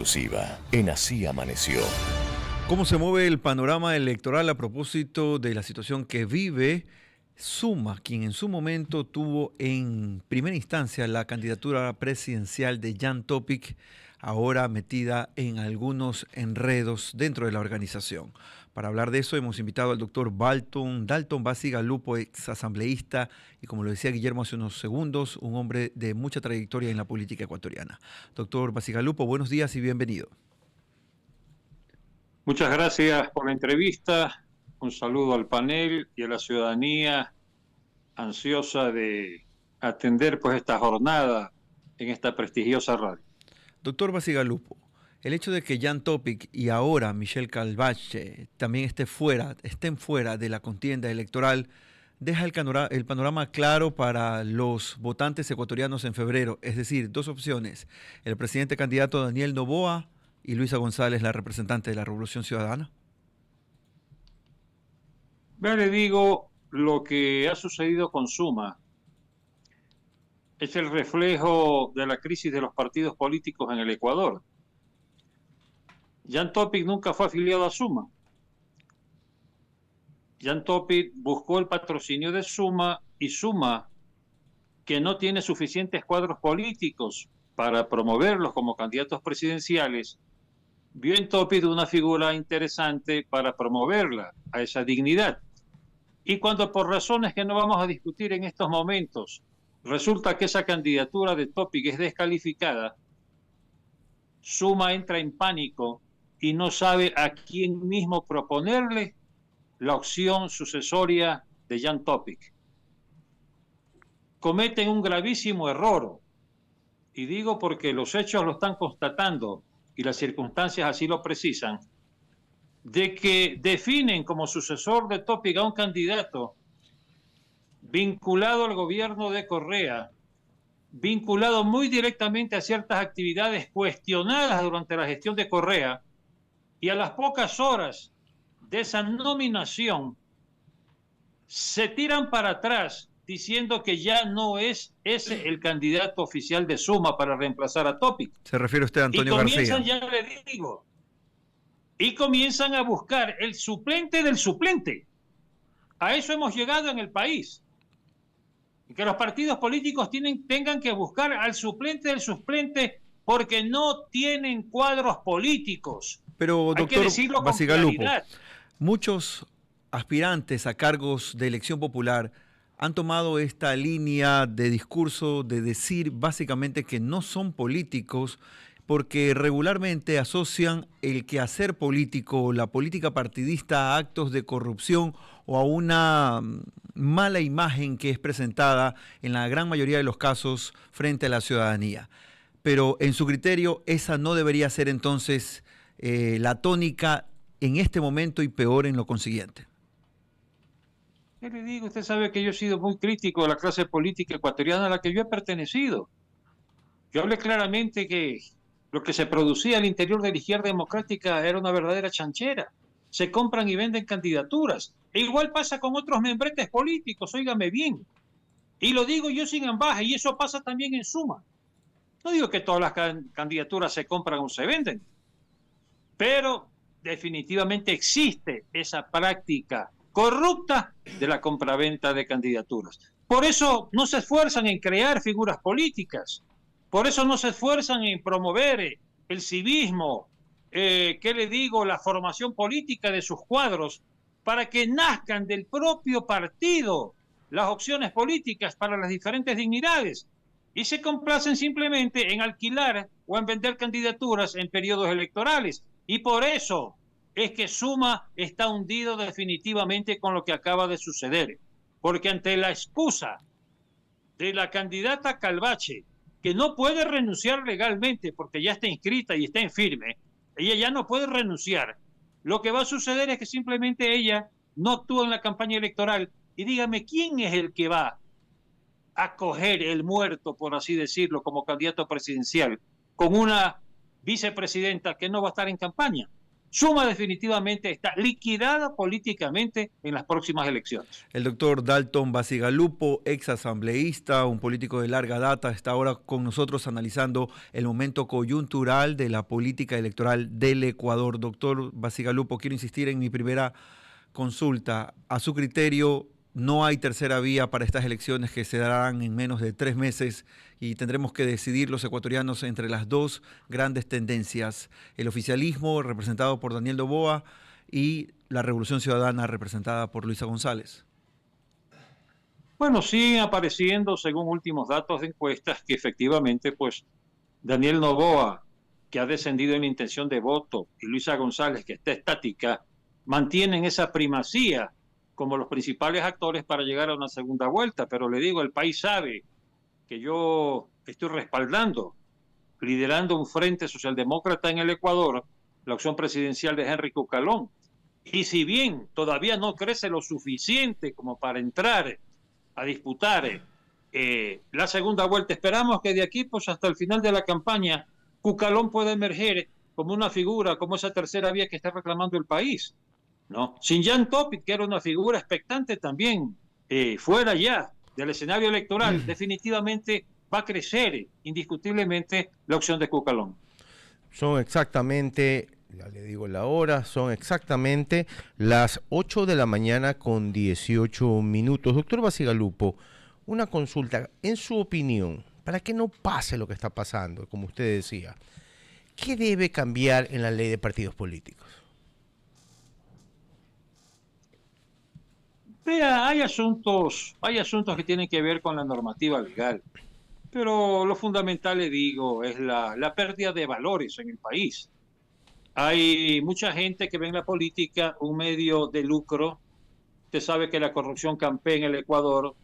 Exclusiva en Así Amaneció. ¿Cómo se mueve el panorama electoral a propósito de la situación que vive Suma, quien en su momento tuvo en primera instancia la candidatura presidencial de Jan Topic, ahora metida en algunos enredos dentro de la organización? Para hablar de eso hemos invitado al doctor Dalton Bacigalupo, ex asambleísta y, como lo decía Guillermo hace unos segundos, un hombre de mucha trayectoria en la política ecuatoriana. Doctor Bacigalupo, buenos días y bienvenido. Muchas gracias por la entrevista. Un saludo al panel y a la ciudadanía ansiosa de atender pues esta jornada en esta prestigiosa radio. Doctor Bacigalupo, el hecho de que Jan Topic y ahora Michelle Calvache también estén fuera de la contienda electoral, deja el panorama claro para los votantes ecuatorianos en febrero. Es decir, dos opciones: el presidente candidato Daniel Noboa y Luisa González, la representante de la Revolución Ciudadana. Ya le digo, lo que ha sucedido con Suma es el reflejo de la crisis de los partidos políticos en el Ecuador. Jan Topic nunca fue afiliado a Suma. Jan Topic buscó el patrocinio de Suma y Suma, que no tiene suficientes cuadros políticos para promoverlos como candidatos presidenciales, vio en Topic una figura interesante para promoverla a esa dignidad. Y cuando, por razones que no vamos a discutir en estos momentos, resulta que esa candidatura de Topic es descalificada, Suma entra en pánico y no sabe a quién mismo proponerle la opción sucesoria de Jan Topic. Cometen un gravísimo error, y digo porque los hechos lo están constatando y las circunstancias así lo precisan, de que definen como sucesor de Topic a un candidato vinculado al gobierno de Correa, vinculado muy directamente a ciertas actividades cuestionadas durante la gestión de Correa, y a las pocas horas de esa nominación se tiran para atrás diciendo que ya no es ese el candidato oficial de Suma para reemplazar a Topic. ¿Se refiere usted a Antonio García? Ya le digo, y comienzan a buscar el suplente del suplente. A eso hemos llegado en el país. Que los partidos políticos tengan que buscar al suplente del suplente porque no tienen cuadros políticos. Pero, doctor Bacigalupo, claridad. Muchos aspirantes a cargos de elección popular han tomado esta línea de discurso de decir básicamente que no son políticos, porque regularmente asocian el quehacer político, la política partidista, a actos de corrupción o a una mala imagen que es presentada en la gran mayoría de los casos frente a la ciudadanía. Pero en su criterio, esa no debería ser entonces la tónica en este momento y peor en lo consiguiente. ¿Qué le digo? Usted sabe que yo he sido muy crítico de la clase política ecuatoriana a la que yo he pertenecido. Yo hablé claramente que lo que se producía al interior de la izquierda democrática era una verdadera chanchera. Se compran y venden candidaturas. E igual pasa con otros membretes políticos, óigame bien. Y lo digo yo sin ambaje, y eso pasa también en Suma. No digo que todas las candidaturas se compran o se venden, pero definitivamente existe esa práctica corrupta de la compraventa de candidaturas. Por eso no se esfuerzan en crear figuras políticas. Por eso no se esfuerzan en promover el civismo, la formación política de sus cuadros, para que nazcan del propio partido las opciones políticas para las diferentes dignidades, y se complacen simplemente en alquilar o en vender candidaturas en periodos electorales. Y por eso es que Suma está hundido definitivamente con lo que acaba de suceder, porque ante la excusa de la candidata Calvache, que no puede renunciar legalmente porque ya está inscrita y está en firme, ella ya no puede renunciar. Lo que va a suceder es que simplemente ella no actúa en la campaña electoral. Y dígame, ¿quién es el que va a coger el muerto, por así decirlo, como candidato presidencial, con una vicepresidenta que no va a estar en campaña? Suma definitivamente está liquidada políticamente en las próximas elecciones. El doctor Dalton Bacigalupo, ex asambleísta, un político de larga data, está ahora con nosotros analizando el momento coyuntural de la política electoral del Ecuador. Doctor Bacigalupo, quiero insistir en mi primera consulta. A su criterio, no hay tercera vía para estas elecciones que se darán en menos de 3 meses y tendremos que decidir los ecuatorianos entre las dos grandes tendencias, el oficialismo representado por Daniel Noboa y la Revolución Ciudadana representada por Luisa González. Bueno, siguen apareciendo, según últimos datos de encuestas, que efectivamente, pues, Daniel Noboa, que ha descendido en intención de voto, y Luisa González, que está estática, mantienen esa primacía como los principales actores para llegar a una segunda vuelta. Pero le digo, el país sabe que yo estoy respaldando, liderando un frente socialdemócrata en el Ecuador, la opción presidencial de Henry Cucalón. Y si bien todavía no crece lo suficiente como para entrar a disputar la segunda vuelta, esperamos que de aquí pues hasta el final de la campaña Cucalón pueda emerger como una figura, como esa tercera vía que está reclamando el país, ¿no? Sinjan Topit, que era una figura expectante también, fuera ya del escenario electoral, definitivamente va a crecer indiscutiblemente la opción de Cucalón. Son exactamente, ya le digo la hora, son exactamente las 8 de la mañana con 18 minutos. Doctor Bacigalupo, una consulta, en su opinión, para que no pase lo que está pasando, como usted decía, ¿qué debe cambiar en la ley de partidos políticos? Vea, hay asuntos que tienen que ver con la normativa legal, pero lo fundamental, le digo, es la pérdida de valores en el país. Hay mucha gente que ve en la política un medio de lucro. Usted sabe que la corrupción campea en el Ecuador.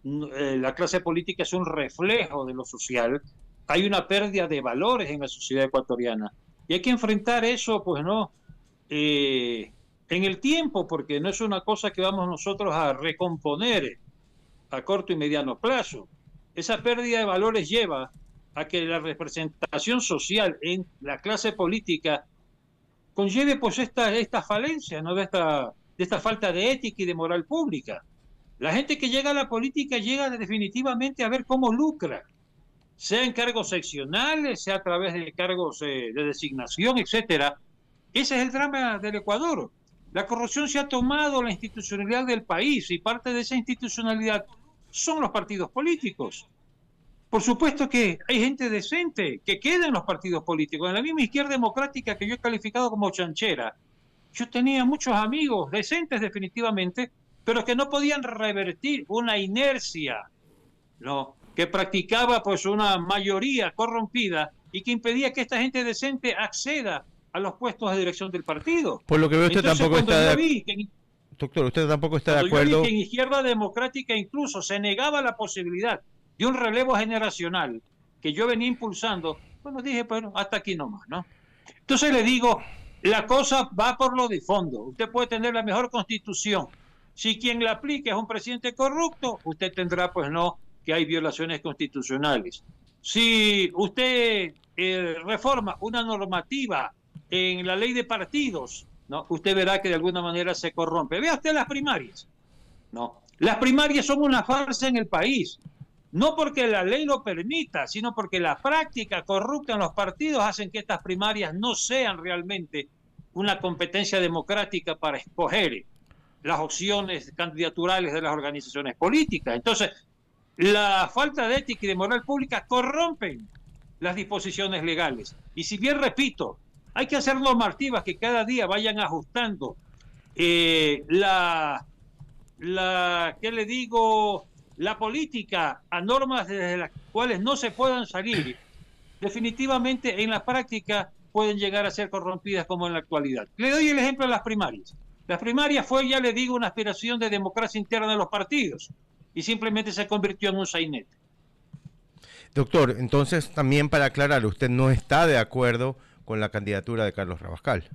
La clase política es un reflejo de lo social. Hay una pérdida de valores en la sociedad ecuatoriana. Y hay que enfrentar eso, pues no, en el tiempo, porque no es una cosa que vamos nosotros a recomponer a corto y mediano plazo. Esa pérdida de valores lleva a que la representación social en la clase política conlleve pues esta falencia, ¿no? de esta falta de ética y de moral pública. La gente que llega a la política llega definitivamente a ver cómo lucra, sea en cargos seccionales, sea a través de cargos de designación, etcétera. Ese es el drama del Ecuador. La corrupción se ha tomado la institucionalidad del país y parte de esa institucionalidad son los partidos políticos. Por supuesto que hay gente decente que queda en los partidos políticos. En la misma izquierda democrática que yo he calificado como chanchera, yo tenía muchos amigos decentes definitivamente, pero que no podían revertir una inercia, ¿no? Que practicaba pues una mayoría corrompida y que impedía que esta gente decente acceda a los puestos de dirección del partido. Por lo que veo, usted Entonces, tampoco está doctor, usted tampoco está de acuerdo. Yo vi que en izquierda democrática incluso se negaba la posibilidad de un relevo generacional que yo venía impulsando. Bueno, dije, bueno, hasta aquí nomás, ¿no? Entonces le digo, la cosa va por lo de fondo. Usted puede tener la mejor constitución. Si quien la aplique es un presidente corrupto, usted tendrá, pues no, que hay violaciones constitucionales. Si usted reforma una normativa en la ley de partidos, ¿no? Usted verá que de alguna manera se corrompe. Vea usted las primarias, ¿no? Las primarias son una farsa en el país. No porque la ley lo permita, sino porque la práctica corrupta en los partidos hacen que estas primarias no sean realmente una competencia democrática para escoger las opciones candidaturales de las organizaciones políticas. Entonces, la falta de ética y de moral pública corrompen las disposiciones legales. Y si bien, repito, hay que hacer normativas que cada día vayan ajustando ¿qué le digo?, la política a normas desde las cuales no se puedan salir, definitivamente en la práctica pueden llegar a ser corrompidas como en la actualidad. Le doy el ejemplo de las primarias. Las primarias fue, ya le digo, una aspiración de democracia interna de los partidos y simplemente se convirtió en un sainete. Doctor, entonces también para aclarar, usted no está de acuerdo con la candidatura de Carlos Rabascal.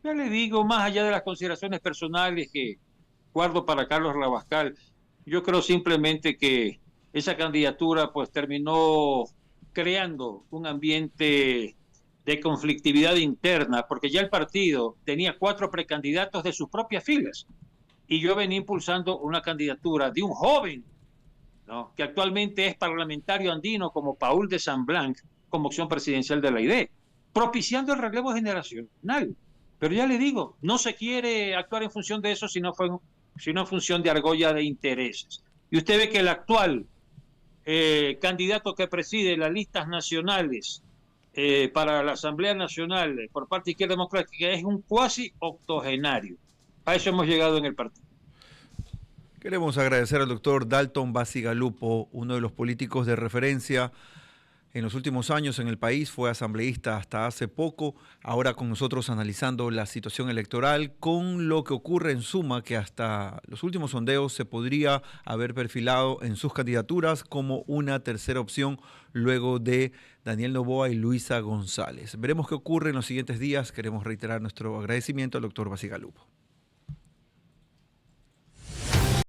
Ya le digo, más allá de las consideraciones personales que guardo para Carlos Rabascal, yo creo simplemente que esa candidatura pues terminó creando un ambiente de conflictividad interna, porque ya el partido tenía 4 precandidatos de sus propias filas. Y yo venía impulsando una candidatura de un joven, ¿no?, que actualmente es parlamentario andino como Paul de San Blanc, como opción presidencial de la ID, propiciando el relevo generacional. Pero ya le digo, no se quiere actuar en función de eso, sino en función de argolla de intereses. Y usted ve que el actual candidato que preside las listas nacionales para la Asamblea Nacional por parte de Izquierda Democrática es un cuasi octogenario. A eso hemos llegado en el partido. Queremos agradecer al doctor Dalton Bacigalupo, uno de los políticos de referencia en los últimos años en el país, fue asambleísta hasta hace poco, ahora con nosotros analizando la situación electoral, con lo que ocurre en suma, que hasta los últimos sondeos se podría haber perfilado en sus candidaturas como una tercera opción luego de Daniel Noboa y Luisa González. Veremos qué ocurre en los siguientes días. Queremos reiterar nuestro agradecimiento al doctor Bacigalupo.